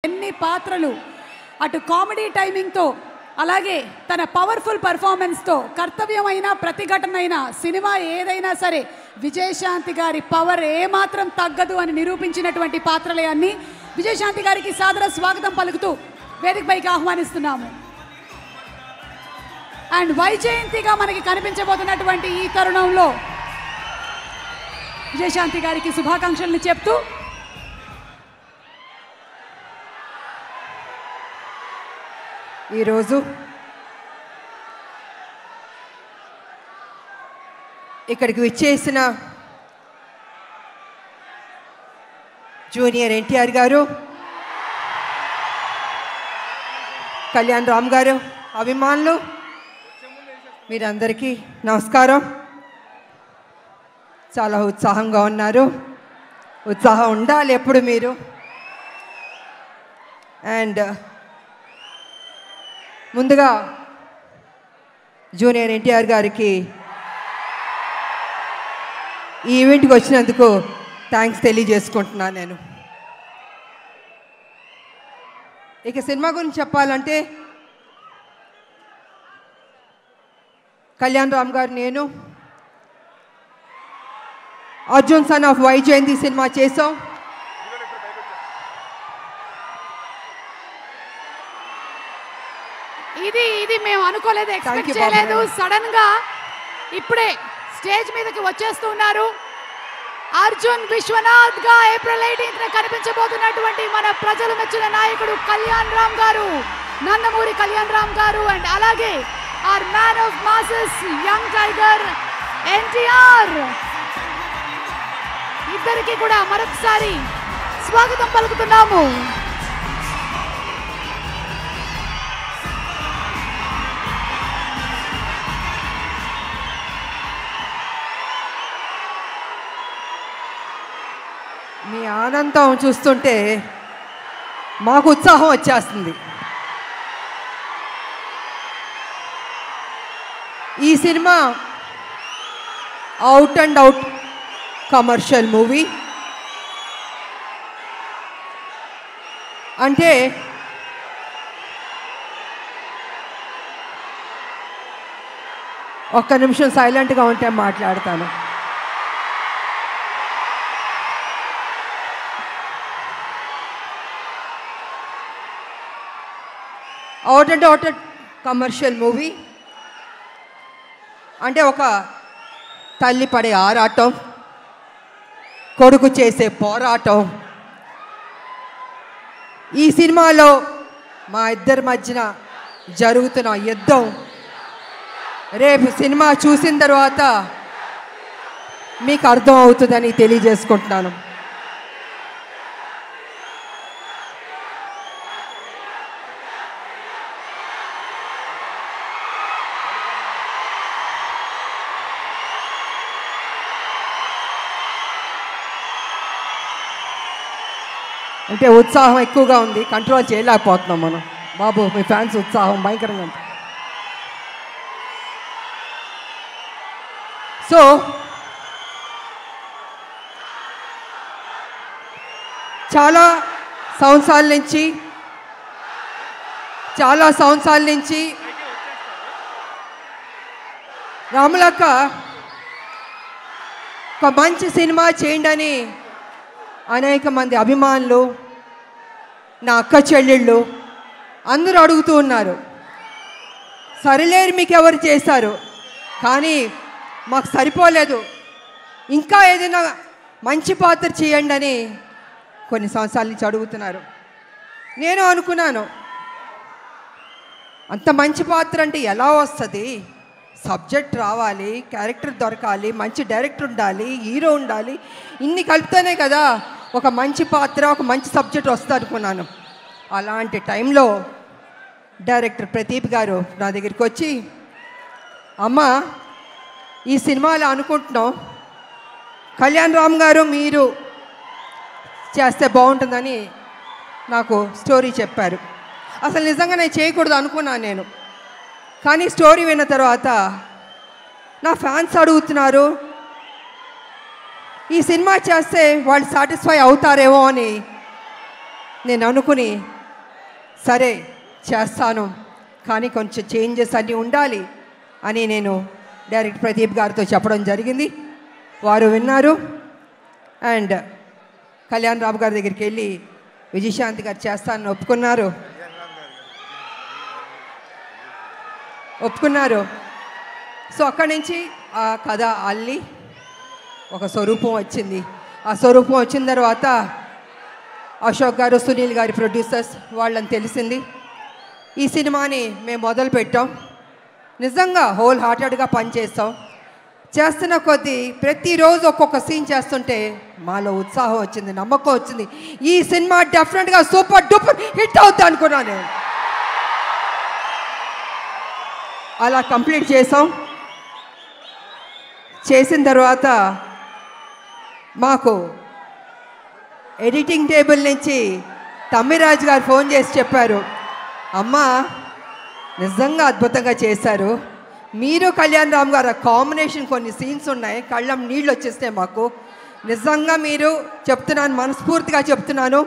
ఎన్ని పాత్రలు అటు కామెడీ టైమింగ్తో అలాగే తన పవర్ఫుల్ పర్ఫార్మెన్స్తో కర్తవ్యమైన ప్రతిఘటనైన సినిమా ఏదైనా సరే విజయశాంతి గారి పవర్ ఏమాత్రం తగ్గదు అని నిరూపించినటువంటి పాత్రలే అన్ని. విజయశాంతి గారికి సాదర స్వాగతం పలుకుతూ వేదికపైకి ఆహ్వానిస్తున్నాము. అండ్ వైజయంతిగా మనకి కనిపించబోతున్నటువంటి ఈ తరుణంలో విజయశాంతి గారికి శుభాకాంక్షలను చెప్తూ ఈరోజు ఇక్కడికి విచ్చేసిన జూనియర్ ఎన్టీఆర్ గారు, కళ్యాణ్ రామ్ గారు, అభిమానులు మీరందరికీ నమస్కారం. చాలా ఉత్సాహంగా ఉన్నారు. ఉత్సాహం ఉండాలి ఎప్పుడు మీరు. అండ్ ముందుగా జూనియర్ ఎన్టీఆర్ గారికి ఈ ఈవెంట్కి వచ్చినందుకు థ్యాంక్స్ తెలియజేసుకుంటున్నాను నేను. ఇక సినిమా గురించి చెప్పాలంటే కళ్యాణ్ రామ్ గారు, నేను Arjun son of Vyjayanthi cinema చేసాం. ఇది మేము అనుకోలేదు, ఎక్స్పెక్ట్ చేయలేదు. సడన్ గా ఇప్పుడే స్టేజ్ మీదకి వచ్చేస్తున్నారు. అర్జున్ విశ్వనాథ్ గా ఏప్రిల్ 18న కనిపించబోతున్నటువంటి మన ప్రజలు మెచ్చిన నాయకుడు కళ్యాణ్ రామ్ గారు, నందమూరి కళ్యాణ్ రామ్ గారు. అండ్ అలాగే our man of masses young tiger NTR. ఇద్దరికి కూడా మరొకసారి స్వాగతం పలుకుతున్నాము. మీ ఆనందం చూస్తుంటే మాకు ఉత్సాహం వచ్చేస్తుంది. ఈ cinema out and out commercial movie. అంటే ఒక్క నిమిషం సైలెంట్గా ఉంటే మాట్లాడతాను. Out and out commercial movie అంటే ఒక తల్లి పడే ఆరాటం, కొడుకు చేసే పోరాటం. ఈ సినిమాలో మా ఇద్దరి మధ్యన జరుగుతున్న యుద్ధం రేపు సినిమా చూసిన తర్వాత మీకు అర్థం అవుతుందని తెలియజేసుకుంటున్నాను. అంటే ఉత్సాహం ఎక్కువగా ఉంది, కంట్రోల్ చేయలేకపోతున్నాం మనం. బాబు మీ ఫ్యాన్స్ ఉత్సాహం భయంకరంగా ఉంది. సో చాలా సంవత్సరాల నుంచి రాములక్క ఒక మంచి సినిమా చేయండి అని అనేక మంది అభిమానులు, నా అక్క చెల్లెళ్ళు అందరూ అడుగుతూ ఉన్నారు. సరిలేరు మీకు ఎవరు చేశారు, కానీ మాకు సరిపోలేదు, ఇంకా ఏదైనా మంచి పాత్ర చేయండి అని కొన్ని సంవత్సరాల నుంచి అడుగుతున్నారు. నేను అనుకున్నాను, అంత మంచి పాత్ర అంటే ఎలా వస్తుంది? సబ్జెక్ట్ రావాలి, క్యారెక్టర్ దొరకాలి, మంచి డైరెక్టర్ ఉండాలి, హీరో ఉండాలి, ఇన్ని కలిపితేనే కదా ఒక మంచి పాత్ర, ఒక మంచి సబ్జెక్ట్ వస్తుంది అనుకున్నాను. అలాంటి టైంలో డైరెక్టర్ ప్రదీప్ గారు నా దగ్గరికి వచ్చి, అమ్మ ఈ సినిమాలో అనుకుంటున్నాం, కళ్యాణ్ రామ్ గారు మీరు చేస్తే బాగుంటుందని నాకు స్టోరీ చెప్పారు. అసలు నిజంగా నేను చేయకూడదు అనుకున్నాను నేను. కానీ స్టోరీ విన్న తర్వాత నా ఫ్యాన్స్ అడుగుతున్నారు, ఈ సినిమా చేస్తే వాళ్ళు సాటిస్ఫై అవుతారేమో అని నేను అనుకుని సరే చేస్తాను, కానీ కొంచెం చేంజెస్ అన్నీ ఉండాలి అని నేను డైరెక్టర్ ప్రదీప్ గారితో చెప్పడం జరిగింది. వారు విన్నారు. అండ్ కళ్యాణ్ రామ్ గారి దగ్గరికి వెళ్ళి విజయశాంతి గారు చేస్తానని ఒప్పుకున్నారు. సో అక్కడి నుంచి ఆ కథ అల్లి ఒక స్వరూపం వచ్చింది. ఆ స్వరూపం వచ్చిన తర్వాత అశోక్ గారు, సునీల్ గారి ప్రొడ్యూసర్స్ వాళ్ళని తెలిసింది. ఈ సినిమాని మేము మొదలు పెట్టాం. నిజంగా హోల్ హార్టెడ్గా పనిచేస్తాం. చేస్తున్న కొద్దీ ప్రతిరోజు ఒక్కొక్క సీన్ చేస్తుంటే మాలో ఉత్సాహం వచ్చింది, నమ్మకం వచ్చింది. ఈ సినిమా డెఫినెట్గా సూపర్ డూపర్ హిట్ అవుతుంది అనుకున్నాను. అలా కంప్లీట్ చేసాం. చేసిన తర్వాత మాకు ఎడిటింగ్ టేబుల్ నుంచి తమ్మిరాజు గారు ఫోన్ చేసి చెప్పారు, అమ్మా నిజంగా అద్భుతంగా చేశారు, మీరు కళ్యాణ్ రామ్ గారు కాంబినేషన్ కొన్ని సీన్స్ ఉన్నాయి, కళ్ళం నీళ్ళు వచ్చేస్తాయి మాకు, నిజంగా మీరు చెప్తున్నాను, మనస్ఫూర్తిగా చెప్తున్నాను,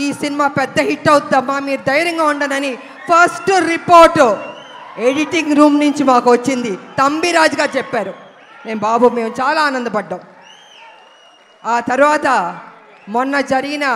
ఈ సినిమా పెద్ద హిట్ అవుతుందమ్మా, మీరు ధైర్యంగా ఉండనని ఫస్ట్ రిపోర్టు ఎడిటింగ్ రూమ్ నుంచి మాకు వచ్చింది. తంబిరాజు గారు చెప్పారు. మేము చాలా ఆనందపడ్డాం. ఆ తర్వాత మొన్న జరిగిన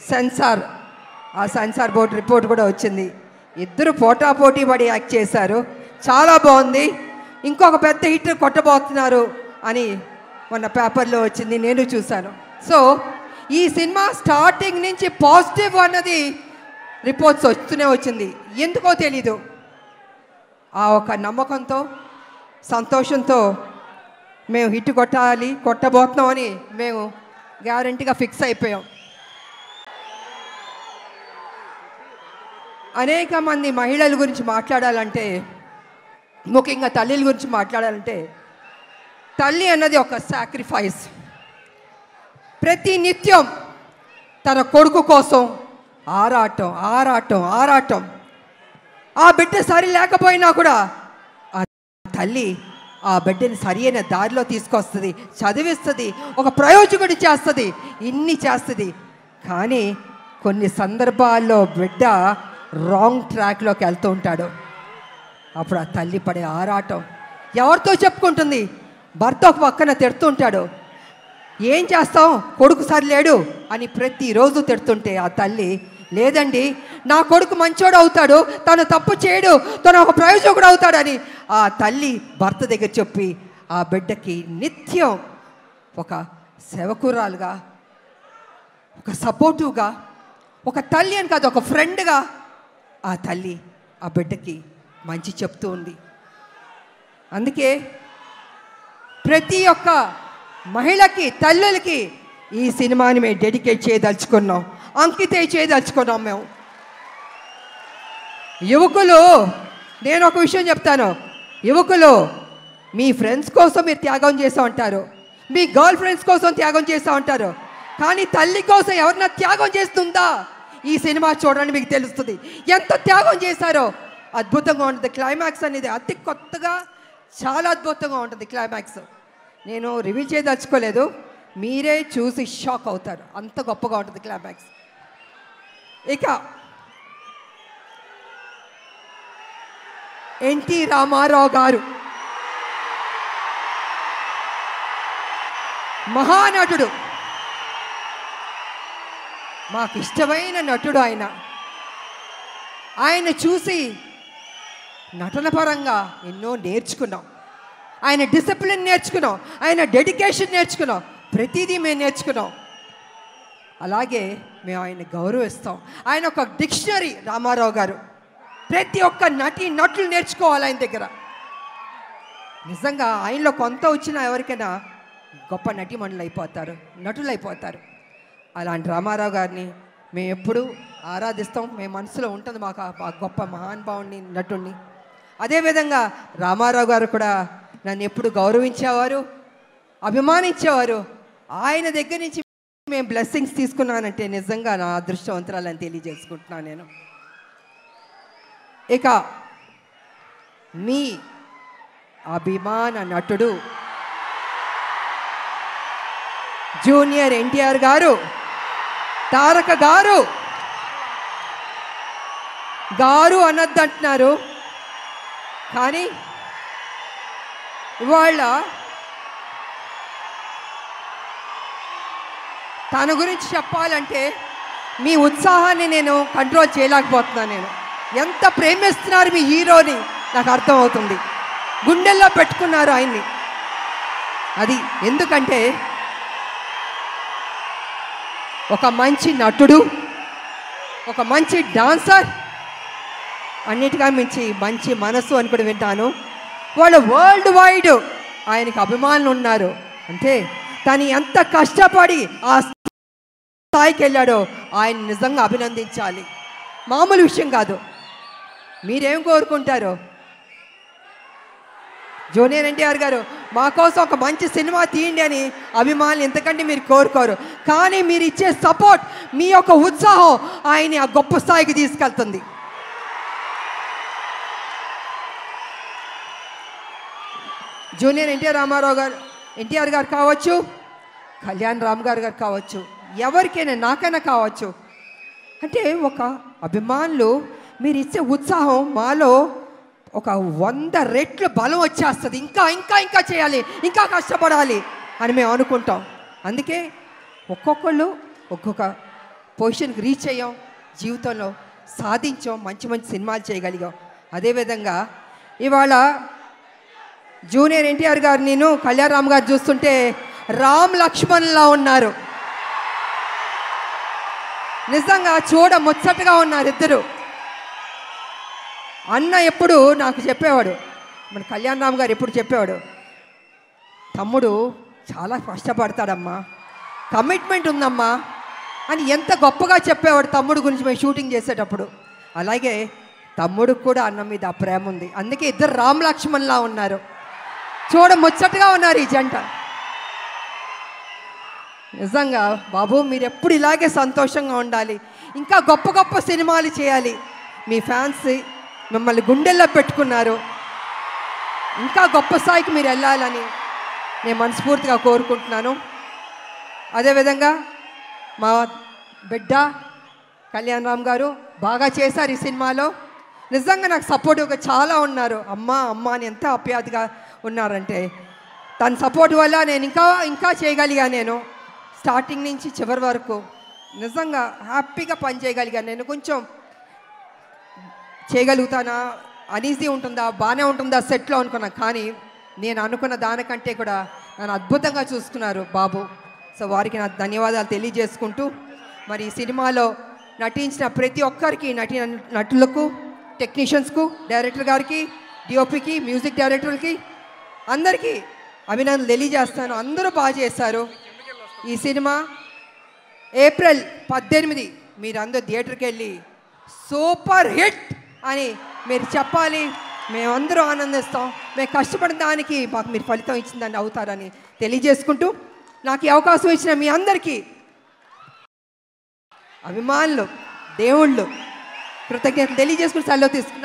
సెన్సార్ బోర్డు రిపోర్ట్ కూడా వచ్చింది. ఇద్దరు పోటాపోటీ పడి యాక్ట్ చేశారు, చాలా బాగుంది, ఇంకొక పెద్ద హిట్ కొట్టబోతున్నారు అని మొన్న పేపర్లో వచ్చింది, నేను చూశాను. సో ఈ సినిమా స్టార్టింగ్ నుంచి పాజిటివ్ అన్నది రిపోర్ట్స్ వస్తూనే వచ్చింది. ఎందుకో తెలీదు, ఆ ఒక నమ్మకంతో సంతోషంతో మేము హిట్ కొట్టబోతున్నామని మేము గ్యారంటీగా ఫిక్స్ అయిపోయాం. అనేక మంది మహిళల గురించి మాట్లాడాలంటే, ముఖ్యంగా తల్లిల గురించి మాట్లాడాలంటే, తల్లి అన్నది ఒక సాక్రిఫైస్. ప్రతి నిత్యం తన కొడుకు కోసం ఆరాటం. ఆ బిడ్డ సరి లేకపోయినా కూడా ఆ తల్లి ఆ బిడ్డని సరి అయిన దారిలో తీసుకొస్తుంది, చదివిస్తుంది, ఒక ప్రయోజకుడి చేస్తుంది, ఇన్ని చేస్తుంది. కానీ కొన్ని సందర్భాల్లో బిడ్డ రాంగ్ ట్రాక్లోకి వెళ్తూ ఉంటాడు. అప్పుడు ఆ తల్లి పడే ఆరాటం ఎవరితో చెప్పుకుంటుంది? భర్త ఒక పక్కన తిడుతుంటాడు, ఏం చేస్తాం కొడుకు సరిలేడు అని ప్రతిరోజు తిడుతుంటే ఆ తల్లి, లేదండి నా కొడుకు మంచోడు అవుతాడు, తను తప్పు చేయడు, తను ఒక ప్రయోజకుడు అవుతాడని ఆ తల్లి భర్త దగ్గర చెప్పి ఆ బిడ్డకి నిత్యం ఒక సేవకురాలుగా, ఒక సపోర్టివ్గా, ఒక తల్లి అని కాదు ఒక ఫ్రెండ్గా ఆ తల్లి ఆ బిడ్డకి మంచి చెప్తూ ఉంది. అందుకే ప్రతి ఒక్క మహిళకి, తల్లులకి ఈ సినిమాని మేము డెడికేట్ చేయదలుచుకున్నాం, అంకితం చేయదలుచుకున్నాం. మేము యువకులు, నేను ఒక విషయం చెప్తాను, యువకులు మీ ఫ్రెండ్స్ కోసం మీరు త్యాగం చేస్తూ ఉంటారు, మీ గర్ల్ ఫ్రెండ్స్ కోసం త్యాగం చేస్తూ ఉంటారు, కానీ తల్లి కోసం ఎవరన్నా త్యాగం చేస్తుందా? ఈ సినిమా చూడండి, మీకు తెలుస్తుంది ఎంత త్యాగం చేశారో. అద్భుతంగా ఉంటుంది క్లైమాక్స్ అనేది, అతి కొత్తగా చాలా అద్భుతంగా ఉంటుంది క్లైమాక్స్. నేను రివీల్ చేయదలుచుకోలేదు, మీరే చూసి షాక్ అవుతారు, అంత గొప్పగా ఉంటుంది క్లైమాక్స్. ఇక ఎన్టీ రామారావు గారు మహానటుడు, మాకు ఇష్టమైన నటుడు. ఆయన చూసి నటన పరంగా ఎన్నో నేర్చుకున్నాం, ఆయన డిసిప్లిన్ నేర్చుకున్నాం, ఆయన డెడికేషన్ నేర్చుకున్నాం, ప్రతిదీ మేము నేర్చుకున్నాం. అలాగే మేము ఆయన గౌరవిస్తాం. ఆయన ఒక డిక్షనరీ రామారావు గారు, ప్రతి ఒక్క నటులు నేర్చుకోవాలి ఆయన దగ్గర. నిజంగా ఆయనలో కొంత వచ్చినా ఎవరికైనా గొప్ప నటులు అయిపోతారు. అలాంటి రామారావు గారిని మేము ఎప్పుడూ ఆరాధిస్తాం, మేము మనసులో ఉంటుంది మాకు ఆ గొప్ప మహానుభావుని, నటుడిని. అదేవిధంగా రామారావు గారు కూడా నన్ను ఎప్పుడు గౌరవించేవారు, అభిమానించేవారు. ఆయన దగ్గర నుంచి మేము బ్లెస్సింగ్స్ తీసుకున్నానంటే నిజంగా నా అదృష్టవంతురాలని తెలియజేసుకుంటున్నాను నేను. ఇక మీ అభిమాన నటుడు జూనియర్ ఎన్టీఆర్ గారు, తారక గారు గారు అనొద్దు అంటున్నారు, కానీ ఇవాళ తన గురించి చెప్పాలంటే మీ ఉత్సాహాన్ని నేను కంట్రోల్ చేయలేకపోతున్నాను. నేను ఎంత ప్రేమిస్తున్నారు మీ హీరోని నాకు అర్థమవుతుంది. గుండెల్లో పెట్టుకున్నారు ఆయన్ని. అది ఎందుకంటే ఒక మంచి నటుడు, ఒక మంచి డాన్సర్, అన్నిటిగా మించి మంచి మనసు అని కూడా వింటాను. వాళ్ళు వరల్డ్ వైడ్ ఆయనకి అభిమానులు ఉన్నారు. అంటే తను ఎంత కష్టపడి ఆ స్థాయికి వెళ్ళాడో ఆయన నిజంగా అభినందించాలి. మామూలు విషయం కాదు. మీరేం కోరుకుంటారు? జూనియర్ ఎన్టీఆర్ గారు మా కోసం ఒక మంచి సినిమా తీయండి అని అభిమానులు ఎంతకంటే మీరు కోరుకోరు. కానీ మీరు ఇచ్చే సపోర్ట్, మీ యొక్క ఉత్సాహం ఆయన్ని ఆ గొప్ప స్థాయికి తీసుకెళ్తుంది. జూనియర్ ఎన్టీఆర్ గారు కావచ్చు, కళ్యాణ్ రామ్ గారు కావచ్చు, ఎవరికైనా నాకైనా కావచ్చు. అంటే ఒక అభిమానులు మీరు ఇచ్చే ఉత్సాహం మాలో ఒక 100 రెట్లు బలం వచ్చేస్తుంది. ఇంకా ఇంకా ఇంకా చేయాలి, ఇంకా కష్టపడాలి అని మేము అనుకుంటాం. అందుకే ఒక్కొక్కళ్ళు ఒక్కొక్క పొజిషన్కి రీచ్ అయ్యాం, జీవితంలో సాధించాం, మంచి మంచి సినిమాలు చేయగలిగాం. అదేవిధంగా ఇవాళ జూనియర్ ఎన్టీఆర్ గారు, నేను కళ్యాణ్ రామ్ గారు చూస్తుంటే రామ్ లక్ష్మణ్లా ఉన్నారు. నిజంగా చూడ ముచ్చటగా ఉన్నారు ఇద్దరు. అన్న ఎప్పుడు నాకు చెప్పేవాడు, మన కళ్యాణ్ రామ్ గారు ఎప్పుడు చెప్పేవాడు, తమ్ముడు చాలా కష్టపడతాడమ్మా, కమిట్మెంట్ ఉందమ్మా అని ఎంత గొప్పగా చెప్పేవాడు తమ్ముడు గురించి మేము షూటింగ్ చేసేటప్పుడు. అలాగే తమ్ముడికి కూడా అన్న మీద ఆ ప్రేమ ఉంది. అందుకే ఇద్దరు రామ్ లక్ష్మణ్లా ఉన్నారు. చూడ ముచ్చటగా ఉన్నారు ఈ జంట. నిజంగా బాబు మీరు ఎప్పుడు ఇలాగే సంతోషంగా ఉండాలి, ఇంకా గొప్ప గొప్ప సినిమాలు చేయాలి. మీ ఫ్యాన్స్ మిమ్మల్ని గుండెల్లో పెట్టుకున్నారు. ఇంకా గొప్ప స్థాయికి మీరు వెళ్ళాలని నేను మనస్ఫూర్తిగా కోరుకుంటున్నాను. అదేవిధంగా మా బిడ్డ కళ్యాణ్ రామ్ గారు బాగా చేశారు ఈ సినిమాలో. నిజంగా నాకు సపోర్టివ్గా చాలా ఉన్నారు. అమ్మ అమ్మ అని ఎంత ఆప్యాయతగా ఉన్నారంటే తన సపోర్ట్ వల్ల నేను ఇంకా ఇంకా చేయగలిగా. నేను స్టార్టింగ్ నుంచి చివరి వరకు నిజంగా హ్యాపీగా పని చేయగలిగాను. నేను కొంచెం చేయగలుగుతానా, అనీజీ ఉంటుందా, బాగానే ఉంటుందా సెట్లో అనుకున్నా. కానీ నేను అనుకున్న దానికంటే కూడా నన్ను అద్భుతంగా చూసుకున్నారు బాబు. సో వారికి నా ధన్యవాదాలు తెలియజేసుకుంటూ, మరి ఈ సినిమాలో నటించిన ప్రతి ఒక్కరికి, నటులకు, టెక్నీషియన్స్కు, డైరెక్టర్ గారికి, డిఓపికి, మ్యూజిక్ డైరెక్టర్కి అందరికీ అభినందనలు తెలియజేస్తాను. అందరూ బాగా చేశారు. ఈ సినిమా ఏప్రిల్ 18 మీరందరూ థియేటర్కి వెళ్ళి సూపర్ హిట్ అని మీరు చెప్పాలి. మేమందరూ ఆనందిస్తాం. మేము కష్టపడిన దానికి మాకు మీరు ఫలితం ఇచ్చిందని అవుతారని తెలియజేసుకుంటూ, నాకు ఈ అవకాశం ఇచ్చిన మీ అందరికీ అభిమానులు, దేవుళ్ళు కృతజ్ఞతలు తెలియజేసుకుని సెలవు తీసుకున్నాను.